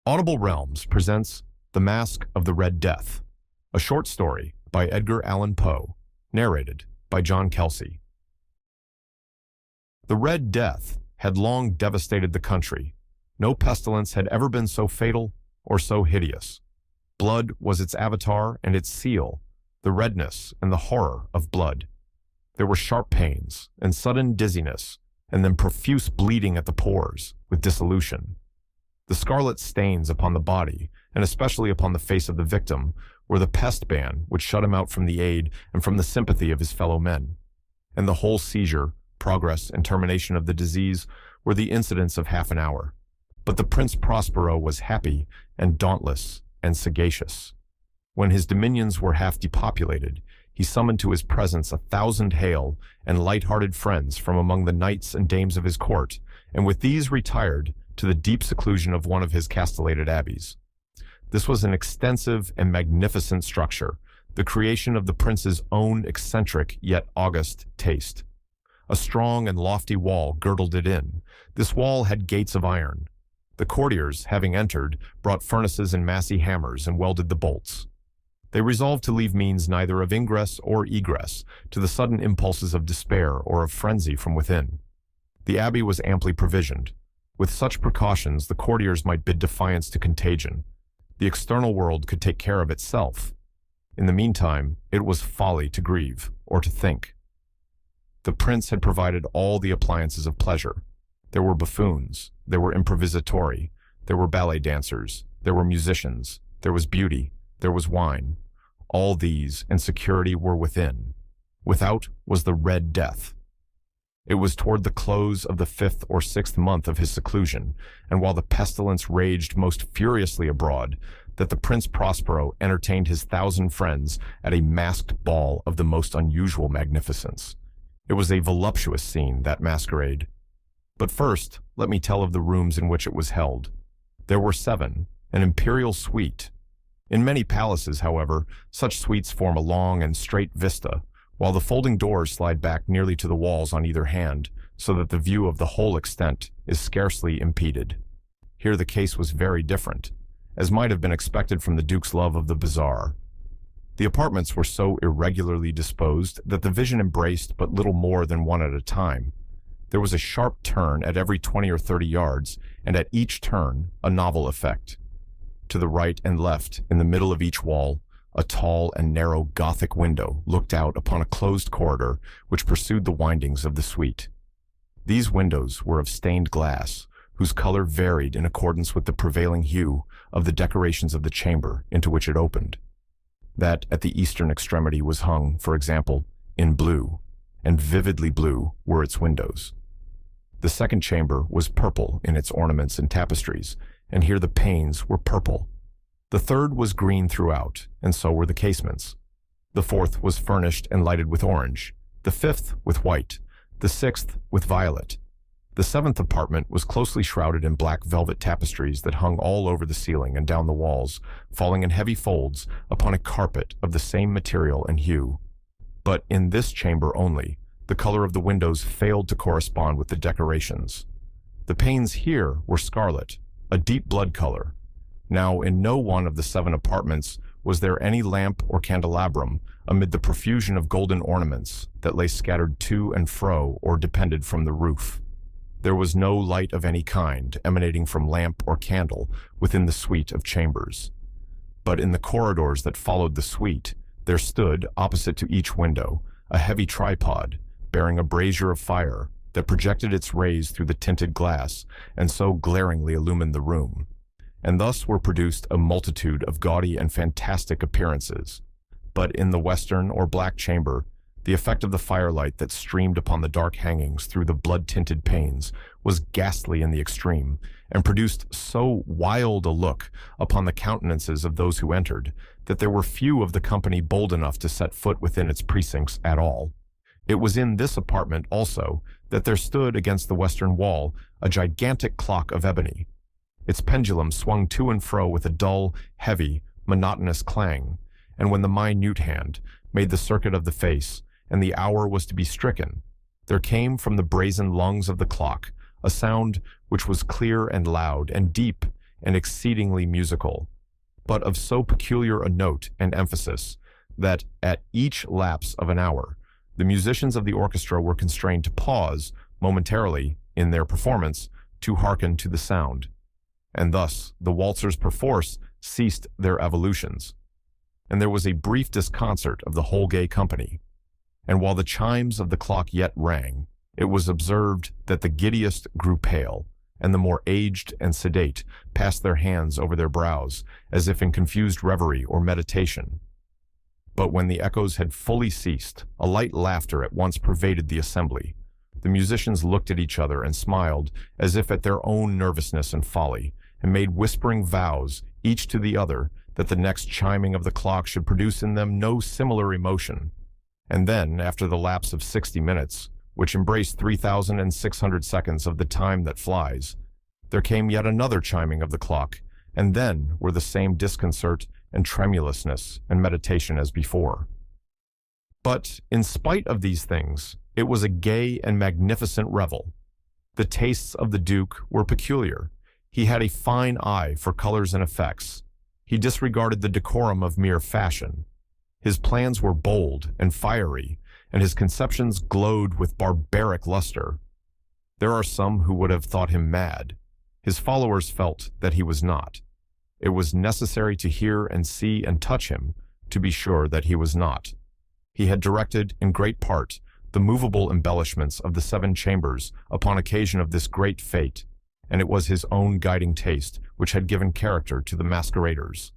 Audible Realms presents The Masque of the Red Death, a short story by Edgar Allan Poe, narrated by John Kelsey. The Red Death had long devastated the country. No pestilence had ever been so fatal or so hideous. Blood was its avatar and its seal, the redness and the horror of blood. There were sharp pains and sudden dizziness, and then profuse bleeding at the pores with dissolution. The scarlet stains upon the body, and especially upon the face of the victim, were the pest ban which shut him out from the aid and from the sympathy of his fellow men. And the whole seizure, progress, and termination of the disease were the incidents of half an hour. But the Prince Prospero was happy and dauntless and sagacious. When his dominions were half depopulated, he summoned to his presence 1,000 hale and light-hearted friends from among the knights and dames of his court, and with these retired to the deep seclusion of one of his castellated abbeys. This was an extensive and magnificent structure, the creation of the prince's own eccentric yet august taste. A strong and lofty wall girdled it in. This wall had gates of iron. The courtiers, having entered, brought furnaces and massy hammers and welded the bolts. They resolved to leave means neither of ingress or egress to the sudden impulses of despair or of frenzy from within. The abbey was amply provisioned. With such precautions, the courtiers might bid defiance to contagion. The external world could take care of itself. In the meantime, it was folly to grieve or to think. The prince had provided all the appliances of pleasure. There were buffoons, there were improvisatori, there were ballet dancers, there were musicians, there was beauty, there was wine. All these and security were within. Without was the Red Death. It was toward the close of the 5th or 6th month of his seclusion, and while the pestilence raged most furiously abroad, that the Prince Prospero entertained his 1,000 friends at a masked ball of the most unusual magnificence. It was a voluptuous scene, that masquerade. But first, let me tell of the rooms in which it was held. There were 7, an imperial suite. In many palaces, however, such suites form a long and straight vista, while the folding doors slide back nearly to the walls on either hand, so that the view of the whole extent is scarcely impeded. Here the case was very different, as might have been expected from the Duke's love of the bizarre. The apartments were so irregularly disposed that the vision embraced but little more than one at a time. There was a sharp turn at every 20 or 30 yards, and at each turn a novel effect. To the right and left, in the middle of each wall, a tall and narrow Gothic window looked out upon a closed corridor which pursued the windings of the suite. These windows were of stained glass, whose color varied in accordance with the prevailing hue of the decorations of the chamber into which it opened. That at the eastern extremity was hung, for example, in blue, and vividly blue were its windows. The second chamber was purple in its ornaments and tapestries, and here the panes were purple. The third was green throughout, and so were the casements. The fourth was furnished and lighted with orange, the fifth with white, the sixth with violet. The 7th apartment was closely shrouded in black velvet tapestries that hung all over the ceiling and down the walls, falling in heavy folds upon a carpet of the same material and hue. But in this chamber only, the color of the windows failed to correspond with the decorations. The panes here were scarlet, a deep blood color. Now, in no one of the 7 apartments was there any lamp or candelabrum amid the profusion of golden ornaments that lay scattered to and fro or depended from the roof. There was no light of any kind emanating from lamp or candle within the suite of chambers. But in the corridors that followed the suite, there stood, opposite to each window, a heavy tripod bearing a brazier of fire that projected its rays through the tinted glass and so glaringly illumined the room. And thus were produced a multitude of gaudy and fantastic appearances. But in the western or black chamber, the effect of the firelight that streamed upon the dark hangings through the blood-tinted panes was ghastly in the extreme, and produced so wild a look upon the countenances of those who entered, that there were few of the company bold enough to set foot within its precincts at all. It was in this apartment, also, that there stood against the western wall a gigantic clock of ebony. Its pendulum swung to and fro with a dull, heavy, monotonous clang, and when the minute hand made the circuit of the face, and the hour was to be stricken, there came from the brazen lungs of the clock a sound which was clear and loud and deep and exceedingly musical, but of so peculiar a note and emphasis that at each lapse of an hour, the musicians of the orchestra were constrained to pause momentarily in their performance to hearken to the sound, and thus the waltzers perforce ceased their evolutions, and there was a brief disconcert of the whole gay company. And while the chimes of the clock yet rang, it was observed that the giddiest grew pale, and the more aged and sedate passed their hands over their brows, as if in confused reverie or meditation. But when the echoes had fully ceased, a light laughter at once pervaded the assembly. The musicians looked at each other and smiled, as if at their own nervousness and folly, and made whispering vows, each to the other, that the next chiming of the clock should produce in them no similar emotion. And then, after the lapse of 60 minutes, which embraced 3,600 seconds of the time that flies, there came yet another chiming of the clock, and then were the same disconcert and tremulousness and meditation as before. But in spite of these things, it was a gay and magnificent revel. The tastes of the Duke were peculiar. He had a fine eye for colors and effects. He disregarded the decorum of mere fashion. His plans were bold and fiery, and his conceptions glowed with barbaric luster. There are some who would have thought him mad. His followers felt that he was not. It was necessary to hear and see and touch him to be sure that he was not. He had directed, in great part, the movable embellishments of the 7 chambers upon occasion of this great fete, and it was his own guiding taste which had given character to the masqueraders.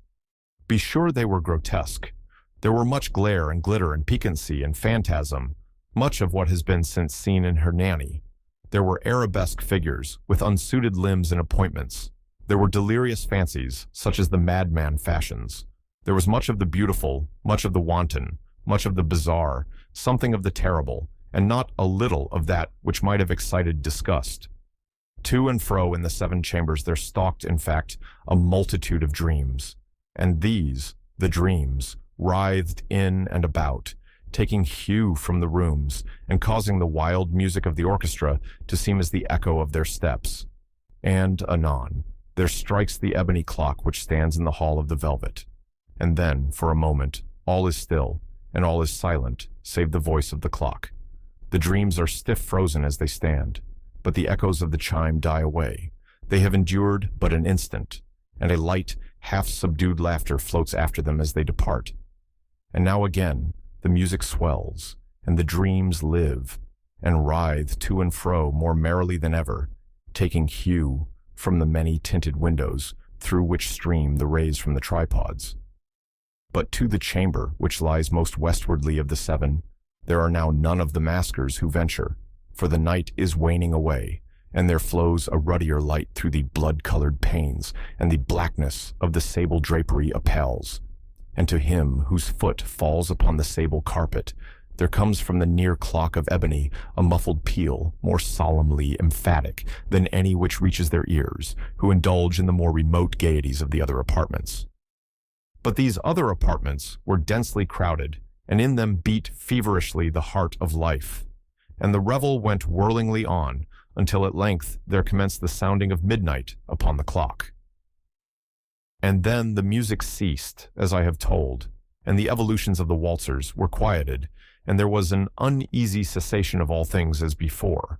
Be sure they were grotesque. There were much glare and glitter and piquancy and phantasm, much of what has been since seen in Hernani. There were arabesque figures with unsuited limbs and appointments. There were delirious fancies, such as the madman fashions. There was much of the beautiful, much of the wanton, much of the bizarre, something of the terrible, and not a little of that which might have excited disgust. To and fro in the 7 chambers there stalked, in fact, a multitude of dreams, and these, the dreams, writhed in and about, taking hue from the rooms and causing the wild music of the orchestra to seem as the echo of their steps. And anon, there strikes the ebony clock which stands in the hall of the velvet, and then, for a moment, all is still, and all is silent, save the voice of the clock. The dreams are stiff frozen as they stand, but the echoes of the chime die away. They have endured but an instant, and a light, half-subdued laughter floats after them as they depart. And now again, the music swells, and the dreams live, and writhe to and fro more merrily than ever, taking hue from the many tinted windows through which stream the rays from the tripods. But to the chamber which lies most westwardly of the 7, there are now none of the maskers who venture, for the night is waning away, and there flows a ruddier light through the blood-colored panes, and the blackness of the sable drapery appals. And to him whose foot falls upon the sable carpet, there comes from the near clock of ebony a muffled peal, more solemnly emphatic than any which reaches their ears, who indulge in the more remote gaieties of the other apartments. But these other apartments were densely crowded, and in them beat feverishly the heart of life. And the revel went whirlingly on, until at length there commenced the sounding of midnight upon the clock. And then the music ceased, as I have told, and the evolutions of the waltzers were quieted, and there was an uneasy cessation of all things as before.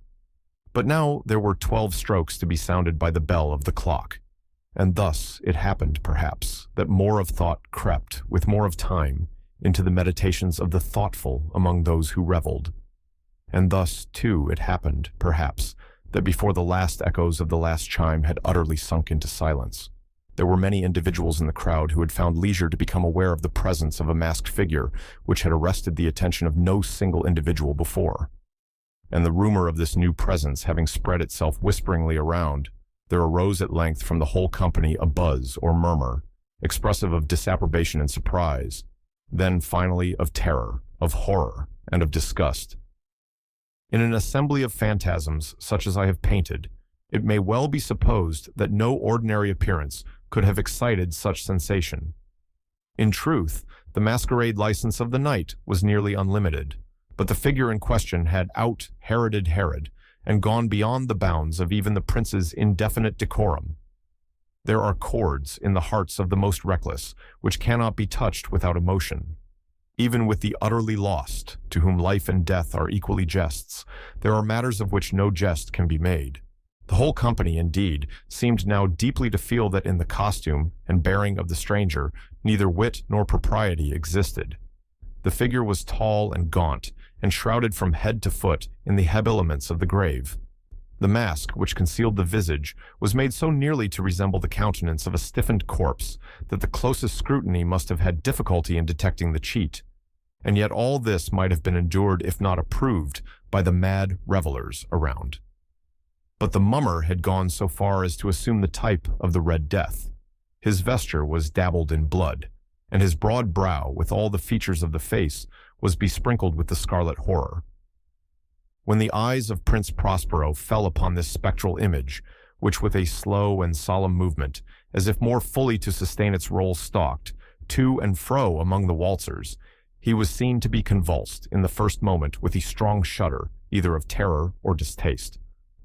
But now there were 12 strokes to be sounded by the bell of the clock, and thus it happened, perhaps, that more of thought crept, with more of time, into the meditations of the thoughtful among those who revelled. And thus, too, it happened, perhaps, that before the last echoes of the last chime had utterly sunk into silence, there were many individuals in the crowd who had found leisure to become aware of the presence of a masked figure which had arrested the attention of no single individual before. And the rumor of this new presence having spread itself whisperingly around, there arose at length from the whole company a buzz or murmur, expressive of disapprobation and surprise, then finally of terror, of horror, and of disgust. In an assembly of phantasms such as I have painted, it may well be supposed that no ordinary appearance could have excited such sensation. In truth, the masquerade license of the night was nearly unlimited, but the figure in question had out-Heroded Herod and gone beyond the bounds of even the prince's indefinite decorum. There are chords in the hearts of the most reckless, which cannot be touched without emotion. Even with the utterly lost, to whom life and death are equally jests, there are matters of which no jest can be made. The whole company, indeed, seemed now deeply to feel that in the costume and bearing of the stranger, neither wit nor propriety existed. The figure was tall and gaunt, and shrouded from head to foot in the habiliments of the grave. The mask, which concealed the visage, was made so nearly to resemble the countenance of a stiffened corpse that the closest scrutiny must have had difficulty in detecting the cheat. And yet all this might have been endured, if not approved, by the mad revelers around. But the mummer had gone so far as to assume the type of the Red Death. His vesture was dabbled in blood, and his broad brow, with all the features of the face, was besprinkled with the scarlet horror. When the eyes of Prince Prospero fell upon this spectral image, which with a slow and solemn movement, as if more fully to sustain its role, stalked to and fro among the waltzers, he was seen to be convulsed in the first moment with a strong shudder, either of terror or distaste.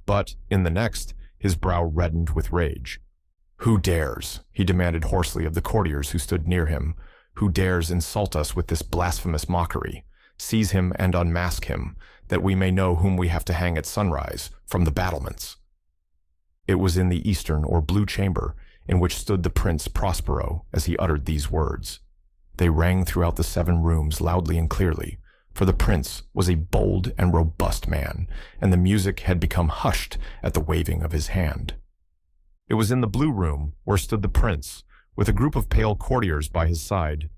But, in the next, his brow reddened with rage. "Who dares," he demanded hoarsely of the courtiers who stood near him, "who dares insult us with this blasphemous mockery? Seize him and unmask him, that we may know whom we have to hang at sunrise from the battlements." It was in the eastern or blue chamber in which stood the Prince Prospero as he uttered these words. They rang throughout the 7 rooms loudly and clearly, for the prince was a bold and robust man, and the music had become hushed at the waving of his hand. It was in the blue room where stood the prince, with a group of pale courtiers by his side.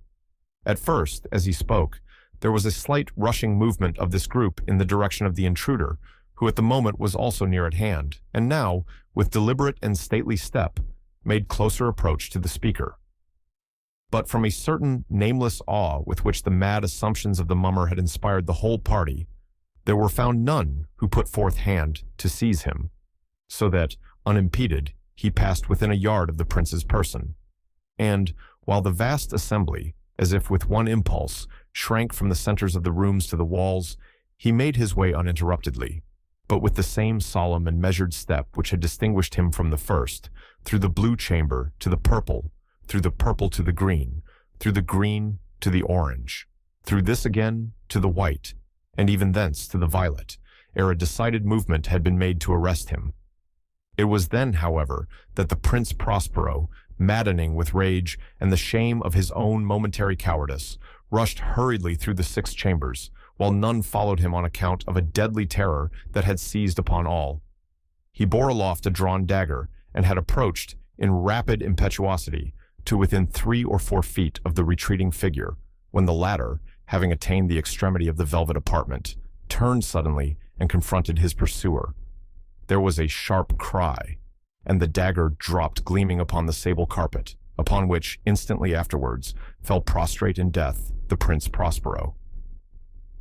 At first, as he spoke, there was a slight rushing movement of this group in the direction of the intruder, who at the moment was also near at hand, and now, with deliberate and stately step, made closer approach to the speaker. But from a certain nameless awe with which the mad assumptions of the mummer had inspired the whole party, there were found none who put forth hand to seize him, so that, unimpeded, he passed within a yard of the prince's person. And, while the vast assembly, as if with one impulse, shrank from the centers of the rooms to the walls, he made his way uninterruptedly, but with the same solemn and measured step which had distinguished him from the first, through the blue chamber to the purple, through the purple to the green, through the green to the orange, through this again to the white, and even thence to the violet, ere a decided movement had been made to arrest him. It was then, however, that the Prince Prospero, maddening with rage and the shame of his own momentary cowardice, rushed hurriedly through the 6 chambers, while none followed him on account of a deadly terror that had seized upon all. He bore aloft a drawn dagger, and had approached, in rapid impetuosity, to within 3 or 4 feet of the retreating figure, when the latter, having attained the extremity of the velvet apartment, turned suddenly and confronted his pursuer. There was a sharp cry, and the dagger dropped gleaming upon the sable carpet, upon which, instantly afterwards, fell prostrate in death the Prince Prospero.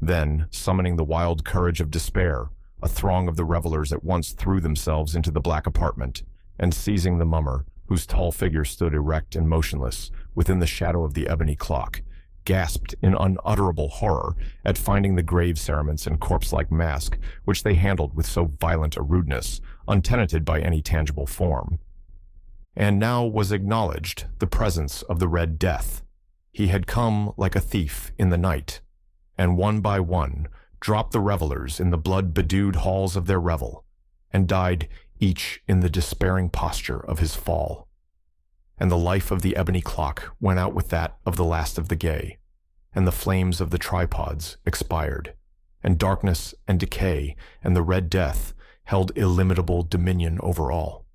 Then, summoning the wild courage of despair, a throng of the revelers at once threw themselves into the black apartment, and seizing the mummer, whose tall figure stood erect and motionless within the shadow of the ebony clock, gasped in unutterable horror at finding the grave cerements and corpse-like mask which they handled with so violent a rudeness, untenanted by any tangible form. And now was acknowledged the presence of the Red Death. He had come like a thief in the night, and one by one dropped the revelers in the blood-bedewed halls of their revel, and died each in the despairing posture of his fall. And the life of the ebony clock went out with that of the last of the gay, and the flames of the tripods expired, and darkness and decay and the Red Death held illimitable dominion over all.